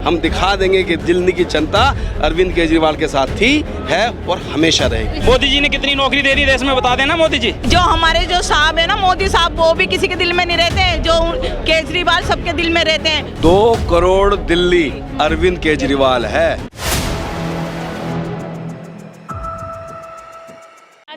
हम दिखा देंगे कि दिल्ली की जनता अरविंद केजरीवाल के साथ थी, है और हमेशा रहेगी। मोदी जी ने कितनी नौकरी दे दी देश में, बता देना मोदी जी। जो हमारे जो साहब है ना, मोदी साहब, वो भी किसी के दिल में नहीं रहते, जो केजरीवाल सबके दिल में रहते हैं। 2 करोड़ दिल्ली अरविंद केजरीवाल है।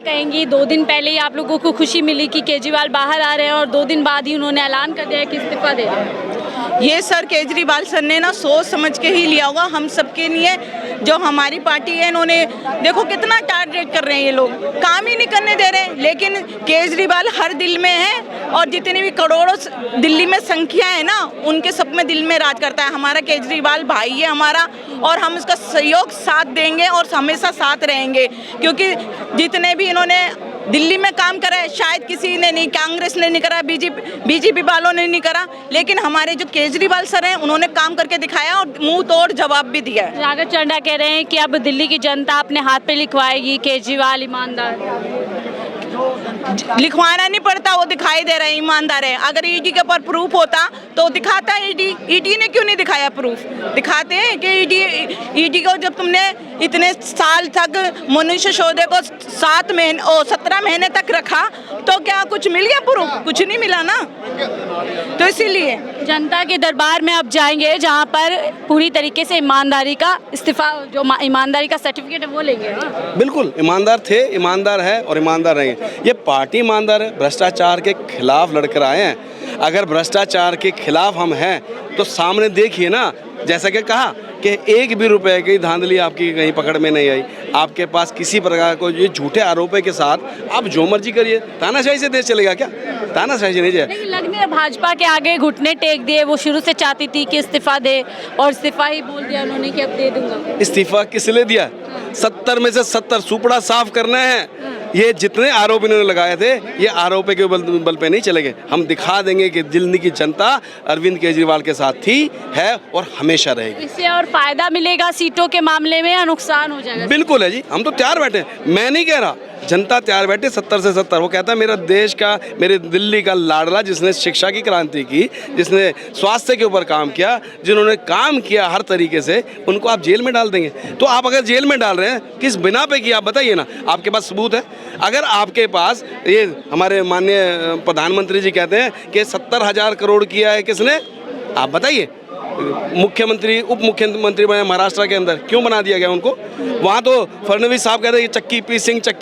कहेंगी 2 दिन पहले ही आप लोगों को खुशी मिली कि केजरीवाल बाहर आ रहे हैं और 2 दिन बाद ही उन्होंने ऐलान कर दिया है कि इस्तीफा दे रहे हैं। ये सर केजरीवाल सर ने ना सोच समझ के ही लिया होगा, हम सबके लिए। जो हमारी पार्टी है, इन्होंने देखो कितना टारगेट कर रहे हैं, ये लोग काम ही नहीं करने दे रहे। लेकिन केजरीवाल हर दिल में है, और जितनी भी करोड़ों दिल्ली में संख्या है ना, उनके सब में दिल में राज करता है। हमारा केजरीवाल भाई है हमारा, और हम इसका सहयोग साथ देंगे और हमेशा साथ रहेंगे, क्योंकि जितने भी इन्होंने दिल्ली में काम करा है, शायद किसी ने नहीं, कांग्रेस ने नहीं करा, बीजेपी वालों ने नहीं करा, लेकिन हमारे जो केजरीवाल सर हैं, उन्होंने काम करके दिखाया और मुंह तोड़ जवाब भी दिया है। राघव चड्ढा कह रहे हैं कि अब दिल्ली की जनता अपने हाथ पे लिखवाएगी केजरीवाल ईमानदार। लिखवाना नहीं पड़ता, वो दिखाई दे रहा है ईमानदार है। अगर ईडी के ऊपर प्रूफ होता तो दिखाता ईडी ने क्यों नहीं दिखाया प्रूफ? दिखाते हैं कि ईडी को जब तुमने इतने साल तक मनुष्य सिसोदिया को 17 महीने तक रखा, तो क्या कुछ मिल गया प्रूफ? कुछ नहीं मिला ना। तो इसीलिए जनता के दरबार में अब जाएंगे, जहां पर पूरी तरीके से ईमानदारी का इस्तीफा, जो ईमानदारी का सर्टिफिकेट है वो लेंगे। बिल्कुल ईमानदार थे, ईमानदार है और ईमानदार रहेंगे। ये पार्टी ईमानदार है, भ्रष्टाचार के खिलाफ लड़कर आए हैं। अगर भ्रष्टाचार के खिलाफ हम हैं तो सामने देखिए ना, जैसा कि कहा कि 1 भी रुपए की धांधली आपकी कहीं पकड़ में नहीं आई। आपके पास किसी प्रकार को ये झूठे आरोपों के साथ आप जो मर्जी करिए। तानाशाही से देश चलेगा क्या? तानाशाही से नहीं जाए। लेकिन लगने है भाजपा के आगे घुटने टेक दिए। वो शुरू से चाहती थी कि इस्तीफा दे, और इस्तीफा ही बोल दिया उन्होंने कि अब दे दूंगा। इस्तीफा किस लिए दिया? 70 में से 70 सुपड़ा साफ करना है। ये जितने आरोप इन्होंने लगाए थे, ये आरोपों के बल पे नहीं चलेंगे। हम दिखा देंगे कि दिल्ली की जनता अरविंद केजरीवाल के साथ थी, है और हमेशा रहेगी। इससे और फायदा मिलेगा सीटों के मामले में या नुकसान हो जाएगा? बिल्कुल है जी, हम तो तैयार बैठे। मैं नहीं कह रहा, जनता तैयार बैठे 70 से 70। वो कहता है मेरा देश का, मेरे दिल्ली का लाडला, जिसने शिक्षा की क्रांति की, जिसने स्वास्थ्य के ऊपर काम किया, जिन्होंने काम किया हर तरीके से, उनको आप जेल में डाल देंगे। तो आप अगर जेल में डाल रहे हैं, किस बिना पे किया आप बताइए ना। आपके पास सबूत है? अगर आपके पास, ये हमारे माननीय प्रधानमंत्री जी कहते हैं कि 70,000 करोड़ किया है, किसने? आप बताइए। मुख्यमंत्री, उप मुख्यमंत्री बने महाराष्ट्र के अंदर, क्यों बना दिया गया उनको? वहाँ तो फडणवीस साहब कहते हैं चक्की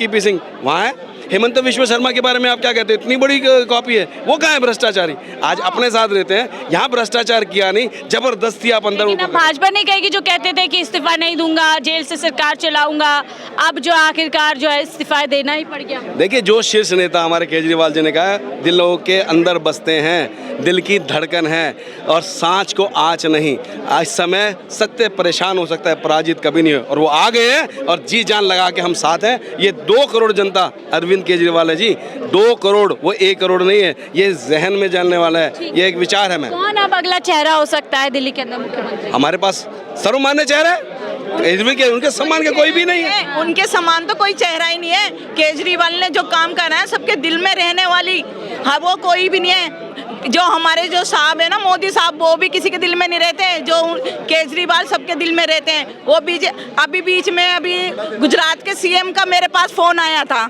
पीसिंग वहाँ है। हेमंत विश्व शर्मा के बारे में आप क्या कहते हैं? इतनी बड़ी कॉपी है, वो कहाँ है भ्रष्टाचारी? आज अपने साथ रहते हैं, यहाँ भ्रष्टाचार किया नहीं, जबरदस्ती आप अंदर। भाजपा नहीं कहेगी, जो कहते थे कि इस्तीफा नहीं दूंगा, जेल से सरकार चलाऊंगा, अब जो आखिरकार जो है इस्तीफा देना ही पड़ गया। देखिए, जो शीर्ष नेता हमारे केजरीवाल जी ने कहा, दिलों के अंदर बसते हैं, दिल की धड़कन है और सांच को आँच नहीं। आज समय सत्य परेशान हो सकता है, पराजित कभी नहीं हो। और वो आ गए हैं और जी जान लगा के हम साथ हैं। ये 2 करोड़ जनता अरविंद केजरीवाल है जी। 2 करोड़, वो 1 करोड़ नहीं है। ये जहन में जानने वाला है, ये एक विचार है। मैं कौन अब अगला चेहरा हो सकता है दिल्ली के अंदर मुख्यमंत्री? हमारे पास सर्वमान्य चेहरा है, उनके सम्मान के कोई भी नहीं है। उनके समान तो कोई चेहरा ही नहीं है। केजरीवाल ने जो काम करा है, सबके दिल में रहने वाली, हाँ, वो कोई भी नहीं है। जो हमारे जो साहब है ना, मोदी साहब, वो भी किसी के दिल में नहीं रहते, जो केजरीवाल सबके दिल में रहते हैं। वो अभी बीच में अभी गुजरात के सीएम का मेरे पास फोन आया था,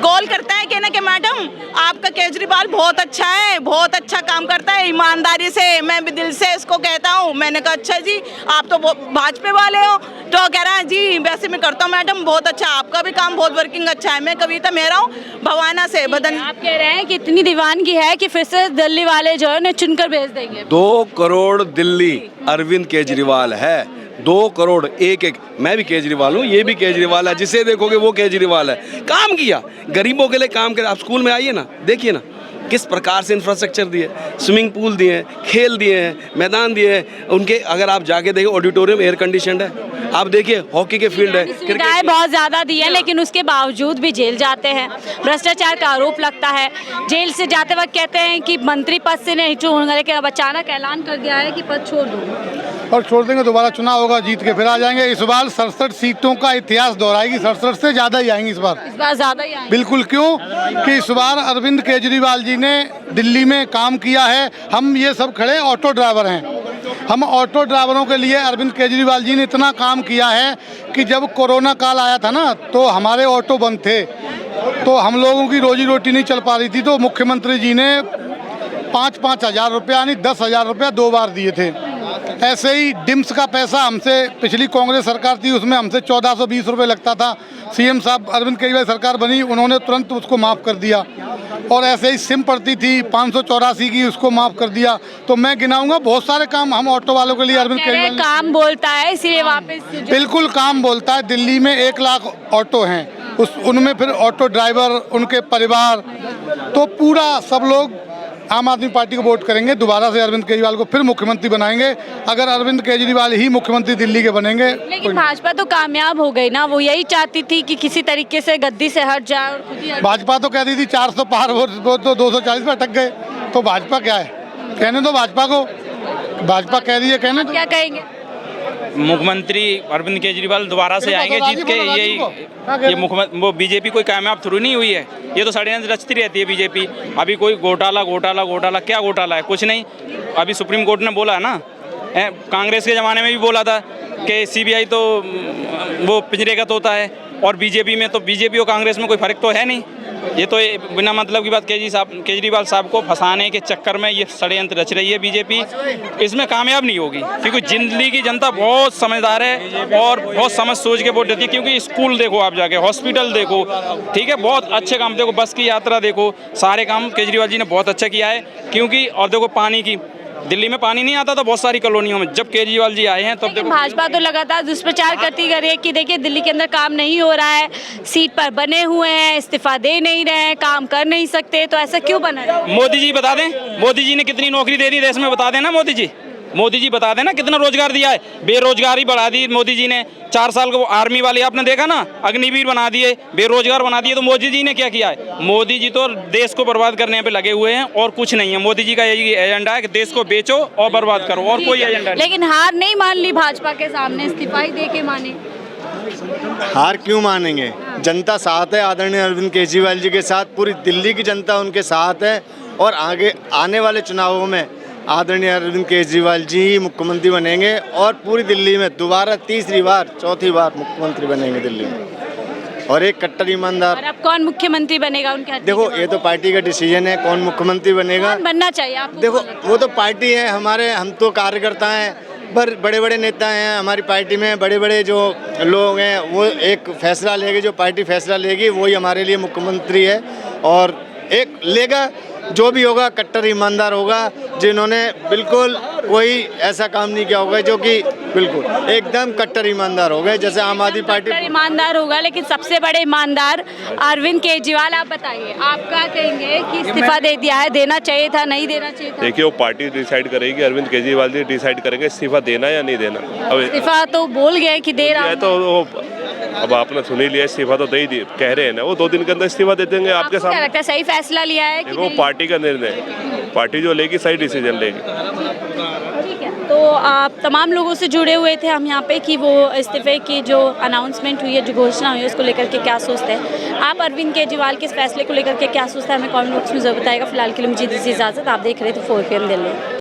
कॉल करता है, कहना कि मैडम आपका केजरीवाल बहुत अच्छा है, बहुत अच्छा काम करता है ईमानदारी से। मैं भी दिल से इसको कहता हूँ। मैंने कहा अच्छा जी, आप तो भाजपा वाले हो? तो कह रहा है जी वैसे मैं करता हूँ मैडम, बहुत अच्छा, आपका भी काम बहुत वर्किंग अच्छा है। मैं कविता मेहरा हूँ, भवाना से बदन। आप कह रहे हैं कि इतनी दीवानगी है कि फिर से दिल्ली वाले जो है चुनकर भेज देंगे। 2 करोड़ दिल्ली अरविंद केजरीवाल है। 2 करोड़, एक मैं भी केजरीवाल हूँ, ये भी केजरीवाल है। जिसे देखोगे वो केजरीवाल है। काम किया, गरीबों के लिए काम किया। आप स्कूल में आइए ना, देखिए ना किस प्रकार से इंफ्रास्ट्रक्चर दिए, स्विमिंग पूल दिए, खेल दिए हैं, मैदान दिए हैं उनके। अगर आप जाके देखिए, ऑडिटोरियम एयर कंडीशनड है। आप देखिए हॉकी के फील्ड है, सुविधाएं बहुत ज़्यादा दी है, लेकिन उसके बावजूद भी जेल जाते हैं। भ्रष्टाचार का आरोप लगता है। जेल से जाते वक्त कहते हैं कि मंत्री पद से नहीं छोड़ूंगा, लेकिन अब अचानक ऐलान कर दिया है कि पद छोड़ दूंगा। और छोड़ देंगे, दोबारा चुनाव होगा, जीत के फिर आ जाएंगे। इस बार 67 सीटों का इतिहास दोहराएगी। 67 से ज़्यादा ही आएंगी इस बार ज़्यादा ही आएंगी। बिल्कुल, क्यों कि इस बार अरविंद केजरीवाल जी ने दिल्ली में काम किया है। हम ये सब खड़े ऑटो ड्राइवर हैं, हम ऑटो ड्राइवरों के लिए अरविंद केजरीवाल जी ने इतना काम किया है कि जब कोरोना काल आया था ना, तो हमारे ऑटो बंद थे, तो हम लोगों की रोजी रोटी नहीं चल पा रही थी, तो मुख्यमंत्री जी ने 5-5 हज़ार रुपया यानी 10,000 रुपया 2 बार दिए थे। ऐसे ही डिम्स का पैसा हमसे पिछली कांग्रेस सरकार थी, उसमें हमसे 1420 रुपये लगता था। सीएम साहब अरविंद केजरीवाल सरकार बनी, उन्होंने तुरंत उसको माफ़ कर दिया। और ऐसे ही सिम पड़ती थी 584 की, उसको माफ़ कर दिया। तो मैं गिनाऊंगा बहुत सारे काम हम ऑटो वालों के लिए अरविंद केजरीवाल काम बोलता है इसीलिए वापस बिल्कुल काम बोलता है। दिल्ली में 1 लाख ऑटो हैं, उनमें फिर ऑटो ड्राइवर, उनके परिवार, तो पूरा सब लोग आम आदमी पार्टी को वोट करेंगे। दोबारा से अरविंद केजरीवाल को फिर मुख्यमंत्री बनाएंगे। अगर अरविंद केजरीवाल ही मुख्यमंत्री दिल्ली के बनेंगे। लेकिन भाजपा तो कामयाब हो गई ना, वो यही चाहती थी कि किसी तरीके से गद्दी से हट जाए और खुद ही हट। भाजपा तो कहती थी 400 पार, वो तो 240 पे अटक गए। तो भाजपा क्या है, कहने दो भाजपा को, भाजपा कह रही है, कहने दो। क्या कहेंगे? मुख्यमंत्री अरविंद केजरीवाल दोबारा से आएंगे जीत के। ये मुख्यमंत्री वो बीजेपी कोई कामयाब थ्रू नहीं हुई है, ये तो षड्यंत्र रचती रहती है बीजेपी। अभी कोई घोटाला क्या घोटाला है? कुछ नहीं। अभी सुप्रीम कोर्ट ने बोला ना, कांग्रेस के ज़माने में भी बोला था कि सीबीआई तो वो पिंजरे का तोता है, और बीजेपी में तो बीजेपी और कांग्रेस में कोई फ़र्क तो है नहीं। ये तो बिना मतलब की बात केजरीवाल साहब को फंसाने के चक्कर में ये षड्यंत्र रच रही है बीजेपी। इसमें कामयाब नहीं होगी, क्योंकि दिल्ली की जनता बहुत समझदार है और बहुत समझ सोच के वोट देती है। क्योंकि स्कूल देखो आप जाके, हॉस्पिटल देखो, ठीक है, बहुत अच्छे काम देखो, बस की यात्रा देखो, सारे काम केजरीवाल जी ने बहुत अच्छा किया है। क्योंकि और देखो पानी की, दिल्ली में पानी नहीं आता था बहुत सारी कॉलोनियों में, जब केजरीवाल जी आए हैं तब देखो। भाजपा तो लगातार दुष्प्रचार करती रही है कि देखिए दिल्ली के अंदर काम नहीं हो रहा है, सीट पर बने हुए हैं, इस्तीफा दे नहीं रहे हैं, काम कर नहीं सकते, तो ऐसा क्यों बना है? मोदी जी बता दें, मोदी जी ने कितनी नौकरी दे दी देश में, बता देना मोदी जी बता देना कितना रोजगार दिया है। बेरोजगारी बढ़ा दी मोदी जी ने। 4 साल को आर्मी वाले आपने देखा ना, अग्निवीर बना दिए, बेरोजगार बना दिए। तो मोदी जी ने क्या किया है? मोदी जी तो देश को बर्बाद करने पे लगे हुए हैं और कुछ नहीं है। मोदी जी का यही एजेंडा है कि देश को बेचो और बर्बाद करो, और कोई एजेंडा नहीं। लेकिन हार नहीं मान ली भाजपा के सामने, इस्तीफा ही दे के माने। हार क्यों मानेंगे? जनता साथ है आदरणीय अरविंद केजरीवाल जी के साथ, पूरी दिल्ली की जनता उनके साथ है। और आगे आने वाले चुनावों में आदरणीय अरविंद केजरीवाल जी ही मुख्यमंत्री बनेंगे और पूरी दिल्ली में दोबारा तीसरी बार, चौथी बार मुख्यमंत्री बनेंगे दिल्ली में। और एक कट्टर ईमानदार। और अब कौन मुख्यमंत्री बनेगा उनके? देखो ये तो पार्टी का डिसीजन है कौन मुख्यमंत्री बनेगा। कौन बनना चाहिए आपको? देखो वो तो पार्टी है हमारे, हम तो कार्यकर्ता हैं, पर बड़े बड़े नेता हैं हमारी पार्टी में, बड़े बड़े जो लोग हैं, वो एक फैसला लेंगे, जो पार्टी फैसला लेगी वही हमारे लिए मुख्यमंत्री है। और एक लेगा जो भी होगा कट्टर ईमानदार होगा, जिन्होंने बिल्कुल कोई ऐसा काम नहीं किया होगा, जो कि बिल्कुल एकदम कट्टर ईमानदार हो गए, जैसे आम आदमी पार्टी। कट्टर ईमानदार होगा, लेकिन सबसे बड़े ईमानदार अरविंद केजरीवाल। आप बताइए, आप क्या कहेंगे कि इस्तीफा दे दिया है, देना चाहिए था, नहीं देना चाहिए था? देखिए वो पार्टी डिसाइड करेगी, अरविंद केजरीवाल जी डिसाइड करेंगे इस्तीफा देना या नहीं देना। अब इस्तीफा तो बोल गए कि दे रहा है, तो अब आपने सुन ही लिया, इस्तीफा तो दे ही दिए, कह रहे हैं ना वो 2 दिन के अंदर इस्तीफा दे देंगे आपके सामने। क्या लगता है सही फैसला लिया है कि वो पार्टी का निर्णय, पार्टी जो लेगी सही डिसीजन लेगी। ठीक है, तो आप तमाम लोगों से जुड़े हुए थे हम यहाँ पे कि वो इस्तीफे की जो अनाउंसमेंट हुई है, जो घोषणा हुई है, उसको लेकर के क्या सोचते हैं। आप अरविंद केजरीवाल के इस फैसले को लेकर के क्या सोचते हैं, हमें कमेंट बॉक्स में जरूर बताएगा। फिलहाल के लिए मुझे दीजिए इजाज़त। आप देख रहे थे 4 PM दिल्ली।